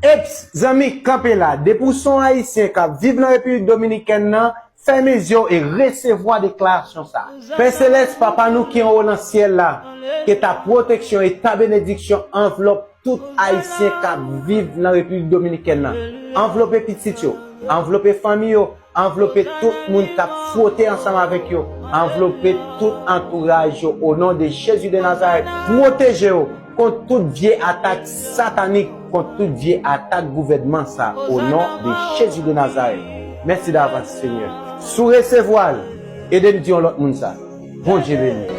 Eps, zami, campé là, des poussons haïtiens qui vivent dans la République dominicaine, fait mes yeux et recevoir déclaration ça. Père Céleste, papa nous qui est dans le ciel là, que ta protection et ta bénédiction enveloppe tout haïtien qui vivent dans la République dominicaine là. Enveloppez petit yo, enveloppez famille yo, enveloppez tout le monde qui a frotté ensemble avec yo, enveloppez tout entourage yo, au nom de Jésus de Nazareth. Protégez yo contre toute vieille attaque satanique, contre toute vieille attaque gouvernement ça, au nom de Jésus de Nazareth. Merci d'avance, Seigneur. Sous recevoir, aidez-nous dire l'autre monde ça. Bon Dieu béni.